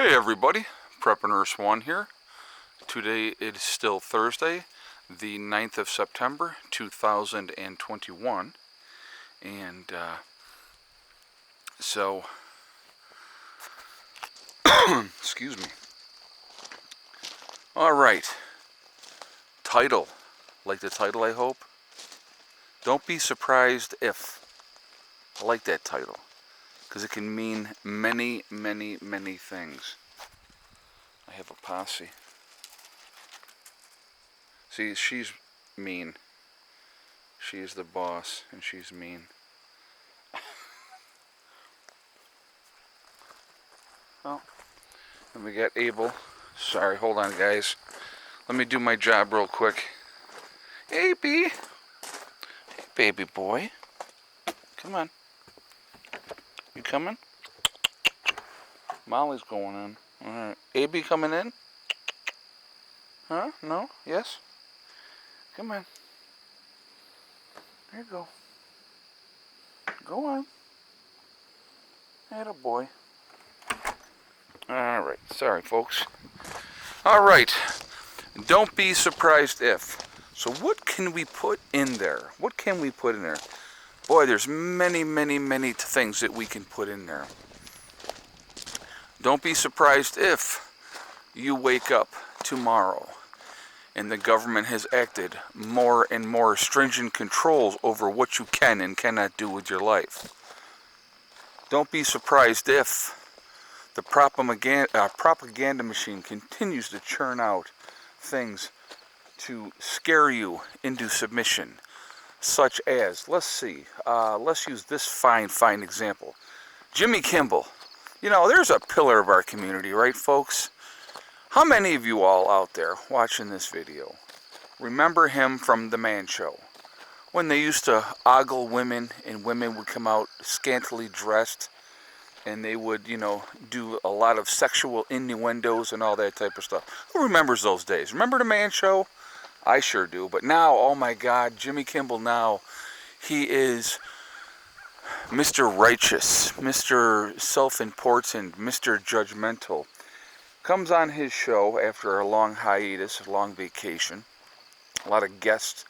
Hey everybody, Prep Nurse 1 here. Today it is still Thursday, the 9th of September, 2021. And excuse me. Alright, title. Like the title, I hope? Don't be surprised if. I like that title, because it can mean many, many, many things. I have a posse. See, she's mean. She's the boss, and she's mean. Oh, and we got Abel. Sorry, hold on, guys. Let me do my job real quick. Hey, B. Hey, baby boy. Come on. You coming? Molly's going in. Alright. AB coming in? Huh? No? Yes? Come on. There you go. Go on. Atta boy. Alright. Sorry, folks. Alright. Don't be surprised if. So what can we put in there? What can we put in there? Boy, there's many, many, many things that we can put in there. Don't be surprised if you wake up tomorrow and the government has acted more and more stringent controls over what you can and cannot do with your life. Don't be surprised if the propaganda machine continues to churn out things to scare you into submission. Such as, let's use this fine example. Jimmy Kimmel. You know, there's a pillar of our community, right, folks? How many of you all out there watching this video remember him from The Man Show? When they used to ogle women, and women would come out scantily dressed, and they would, do a lot of sexual innuendos and all that type of stuff. Who remembers those days? Remember The Man Show? I sure do. But now, oh my God, Jimmy Kimmel now, he is Mr. Righteous, Mr. Self-important, Mr. Judgmental. Comes on his show after a long hiatus, a long vacation. A lot of guest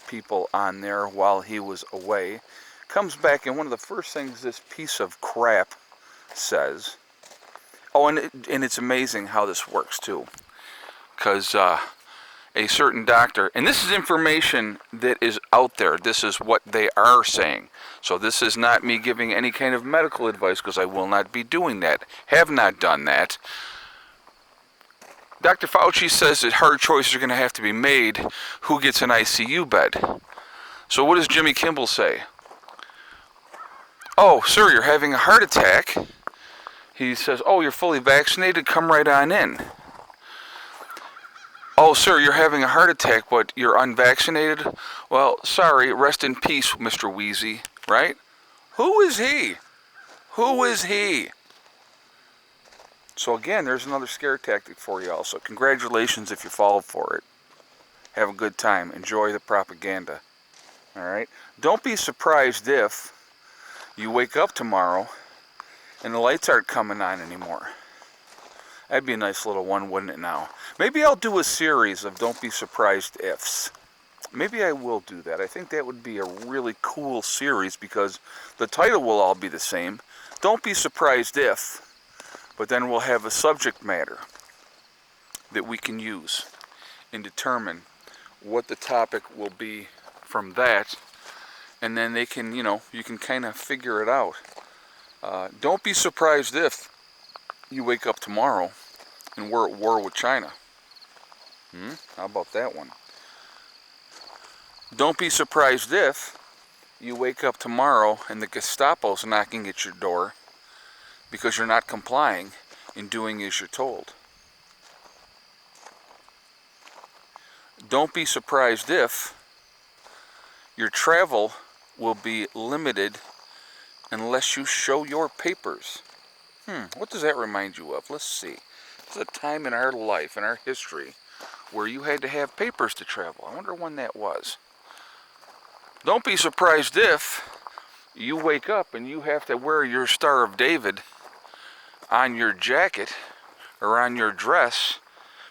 people on there while he was away. Comes back, and one of the first things this piece of crap says, and it's amazing how this works too, because a certain doctor, and this is information that is out there, this is what they are saying, so this is not me giving any kind of medical advice, because I will not be doing that, have not done that. Dr. Fauci says that hard choices are going to have to be made who gets an ICU bed. So what does Jimmy Kimmel say? Oh, sir, you're having a heart attack. He says, oh, you're fully vaccinated, come right on in. Oh, sir, you're having a heart attack, but you're unvaccinated? Well, sorry, rest in peace, Mr. Wheezy, right? Who is he? Who is he? So again, there's another scare tactic for you all. So congratulations if you fall for it. Have a good time. Enjoy the propaganda. Alright? Don't be surprised if you wake up tomorrow and the lights aren't coming on anymore. That'd be a nice little one, wouldn't it now? Maybe I'll do a series of Don't Be Surprised Ifs. Maybe I will do that. I think that would be a really cool series because the title will all be the same. Don't be surprised if, but then we'll have a subject matter that we can use and determine what the topic will be from that. And then they can, you can kind of figure it out. Don't be surprised if you wake up tomorrow and we're at war with China. How about that one? Don't be surprised if you wake up tomorrow and the Gestapo's knocking at your door because you're not complying and doing as you're told. Don't be surprised if your travel will be limited unless you show your papers. What does that remind you of? Let's see. There's a time in our life, in our history, where you had to have papers to travel. I wonder when that was. Don't be surprised if you wake up and you have to wear your Star of David on your jacket or on your dress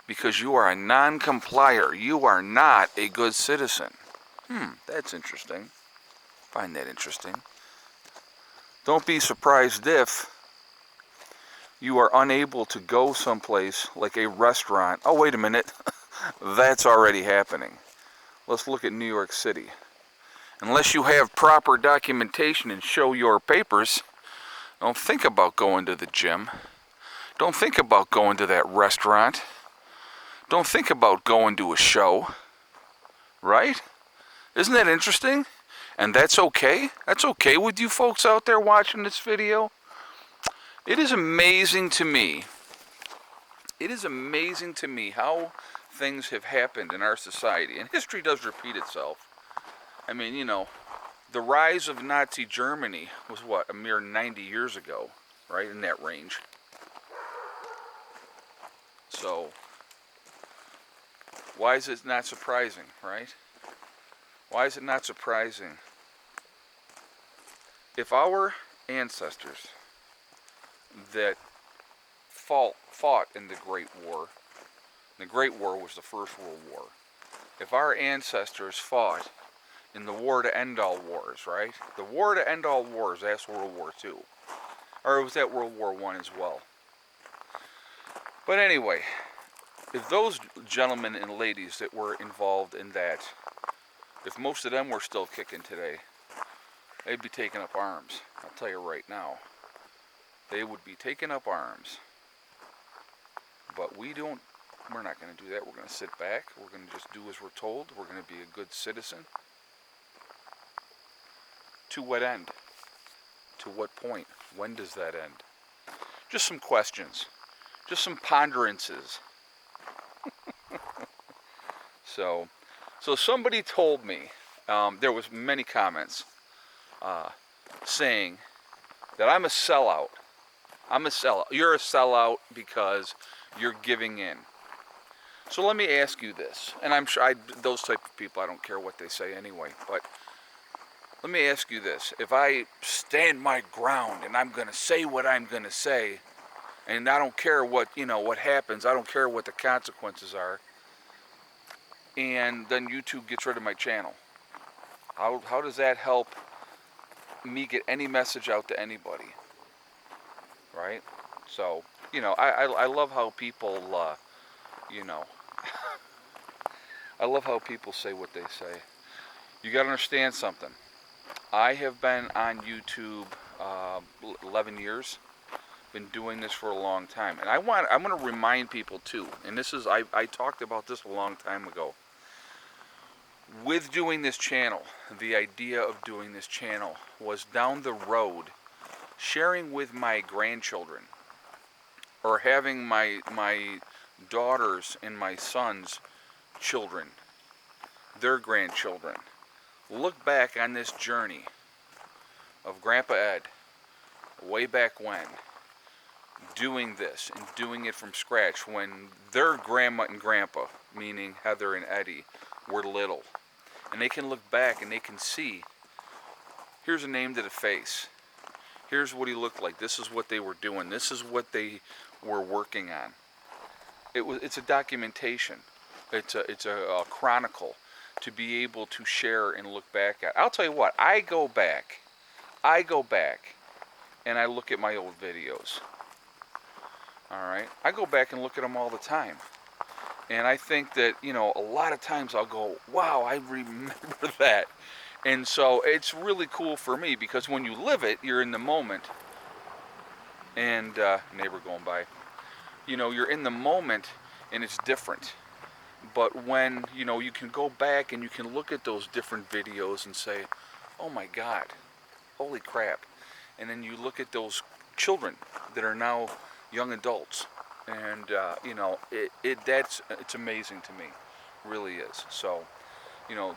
because you are a non-complier. You are not a good citizen. That's interesting. Find that interesting. Don't be surprised if you are unable to go someplace like a restaurant. Oh, wait a minute. That's already happening. Let's look at New York City. Unless you have proper documentation and show your papers, don't think about going to the gym. Don't think about going to that restaurant. Don't think about going to a show. Right? Isn't that interesting? And that's okay? That's okay with you folks out there watching this video? It is amazing to me. It is amazing to me how things have happened in our society. And history does repeat itself. I mean, you know, the rise of Nazi Germany was what, a mere 90 years ago, right? In that range. So, why is it not surprising, right? Why is it not surprising? If our ancestors that fought in the Great War, the Great War was the First World War, if our ancestors fought in the war to end all wars, right? The war to end all wars, that's World War II. Or was that World War I as well? But anyway, if those gentlemen and ladies that were involved in that, if most of them were still kicking today, they'd be taking up arms. I'll tell you right now. They would be taking up arms. But we're not going to do that. We're going to sit back. We're going to just do as we're told. We're going to be a good citizen. To what end? To what point? When does that end? Just some questions. Just some ponderances. So somebody told me, there was many comments saying that I'm a sellout. I'm a sellout. You're a sellout because you're giving in. So let me ask you this, and I'm sure those type of people, I don't care what they say anyway, but let me ask you this. If I stand my ground and I'm going to say what I'm going to say, and I don't care what happens, I don't care what the consequences are, and then YouTube gets rid of my channel, how does that help me get any message out to anybody? Right? So, I love how people, I love how people say what they say. You got to understand something. I have been on YouTube 11 years. Been doing this for a long time. And I'm going to remind people too, and this is, I talked about this a long time ago. With doing this channel, the idea of doing this channel was down the road sharing with my grandchildren, or having my daughters and my sons' children, their grandchildren, look back on this journey of Grandpa Ed, way back when, doing this and doing it from scratch when their grandma and grandpa, meaning Heather and Eddie, were little. And they can look back and they can see, here's a name to the face. Here's what he looked like. This is what they were doing. This is what they were working on. It's a documentation. It's a chronicle to be able to share and look back at. I'll tell you what, I go back and I look at my old videos. Alright? I go back and look at them all the time. And I think that, a lot of times I'll go, wow, I remember that. And so it's really cool for me, because when you live it, you're in the moment. And, neighbor going by. You're in the moment and it's different. But when, you can go back and you can look at those different videos and say, oh my God, holy crap. And then you look at those children that are now young adults. And, it's amazing to me. Really is. So,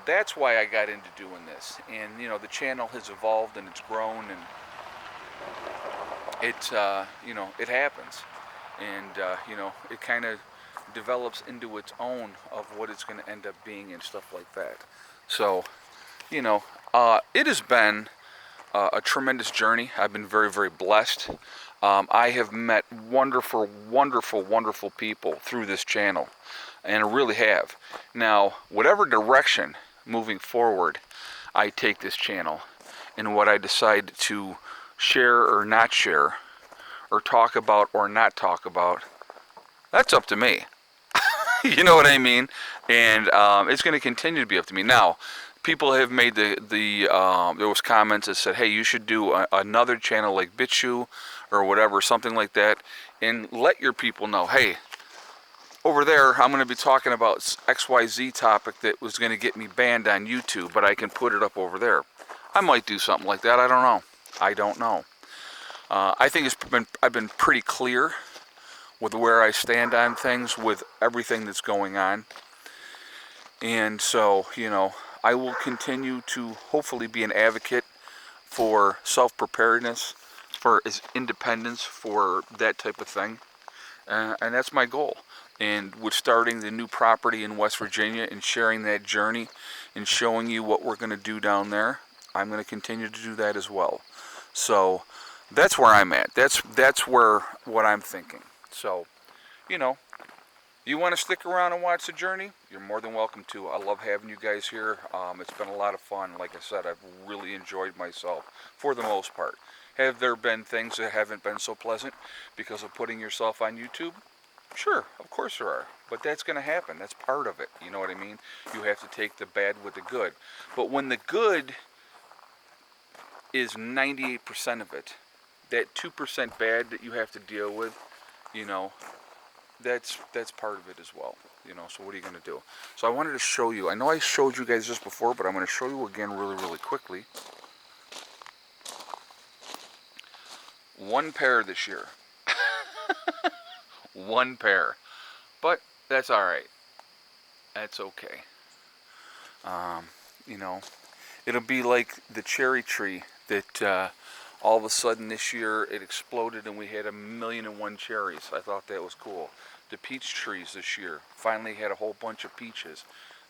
that's why I got into doing this. And, the channel has evolved and it's grown, and it happens. And, it kind of develops into its own of what it's going to end up being and stuff like that. So, it has been a tremendous journey. I've been very, very blessed. I have met wonderful, wonderful, wonderful people through this channel, and I really have. Now, whatever direction moving forward I take this channel, and what I decide to share or not share, or talk about or not talk about, that's up to me. You know what I mean? And it's going to continue to be up to me. Now, people have made there was comments that said, hey, you should do another channel like BitChute or whatever, something like that, and let your people know, hey, over there I'm going to be talking about XYZ topic that was going to get me banned on YouTube, but I can put it up over there. I might do something like that. I don't know. I don't know. I think I've been pretty clear with where I stand on things, with everything that's going on. And so, you know, I will continue to hopefully be an advocate for self-preparedness, for independence, for that type of thing. And that's my goal. And with starting the new property in West Virginia and sharing that journey and showing you what we're going to do down there, I'm going to continue to do that as well. So that's where I'm at. That's where what I'm thinking. So, you know, you want to stick around and watch the journey? You're more than welcome to. I love having you guys here. It's been a lot of fun. Like I said, I've really enjoyed myself for the most part. Have there been things that haven't been so pleasant because of putting yourself on YouTube? Sure, of course there are. But that's going to happen. That's part of it. You know what I mean? You have to take the bad with the good. But when the good is 98% of it, that 2% bad that you have to deal with, you know, that's part of it as well. You know, so what are you going to do? So I wanted to show you. I know I showed you guys this before, but I'm going to show you again really, really quickly. One pair this year. One pair. But that's alright. That's okay. You know, it'll be like the cherry tree that all of a sudden this year it exploded and we had 1,000,001 cherries. I thought that was cool. The peach trees this year finally had a whole bunch of peaches.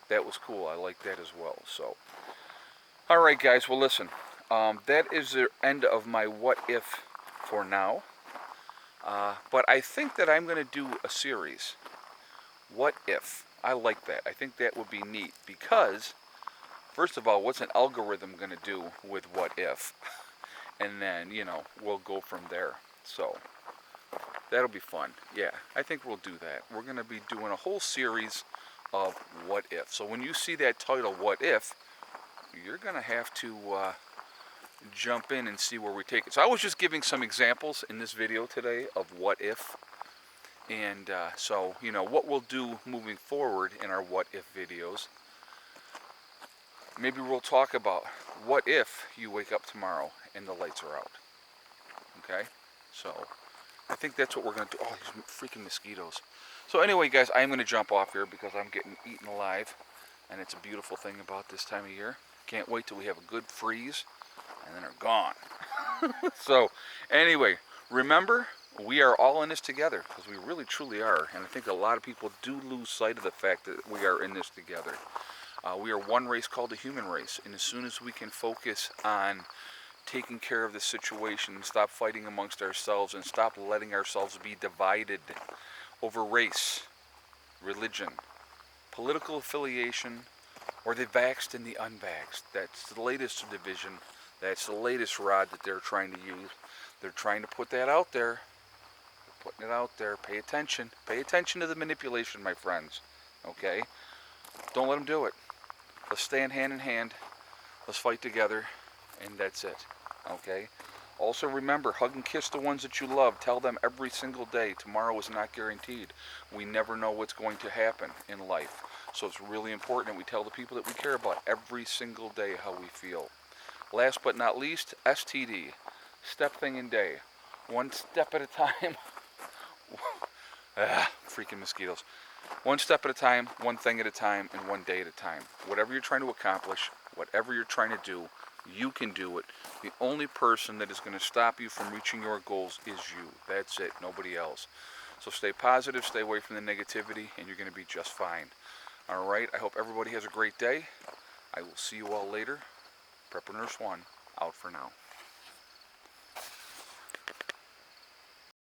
That was cool. I like that as well. So, alright guys, well listen, that is the end of my what if for now. But I think that I'm going to do a series. What if? I like that. I think that would be neat because, first of all, what's an algorithm going to do with what if? And then, you know, we'll go from there. So, that'll be fun. Yeah, I think we'll do that. We're going to be doing a whole series of what if. So when you see that title, what if, you're going to have to jump in and see where we take it. So I was just giving some examples in this video today of what if. And so, you know, what we'll do moving forward in our what if videos. Maybe we'll talk about what if you wake up tomorrow and the lights are out. Okay? So, I think that's what we're going to do. Oh, these freaking mosquitoes. So anyway, guys, I'm going to jump off here because I'm getting eaten alive. And it's a beautiful thing about this time of year. Can't wait till we have a good freeze. And then they're gone. So, anyway, remember, we are all in this together, because we really truly are. And I think a lot of people do lose sight of the fact that we are in this together. We are one race called the human race. And as soon as we can focus on taking care of the situation, stop fighting amongst ourselves, and stop letting ourselves be divided over race, religion, political affiliation, or the vaxxed and the unvaxxed. That's the latest division. That's the latest rod that they're trying to use. They're trying to put that out there. They're putting it out there. Pay attention. Pay attention to the manipulation, my friends. Okay? Don't let them do it. Let's stand hand in hand. Let's fight together. And that's it. Okay? Also remember, hug and kiss the ones that you love. Tell them every single day. Tomorrow is not guaranteed. We never know what's going to happen in life. So it's really important that we tell the people that we care about every single day how we feel. Last but not least, STD. Step thing in day. One step at a time. Freaking mosquitoes. One step at a time, one thing at a time, and one day at a time. Whatever you're trying to accomplish, whatever you're trying to do, you can do it. The only person that is going to stop you from reaching your goals is you. That's it. Nobody else. So stay positive, stay away from the negativity, and you're going to be just fine. Alright, I hope everybody has a great day. I will see you all later. Prepper Nurse 1, out for now.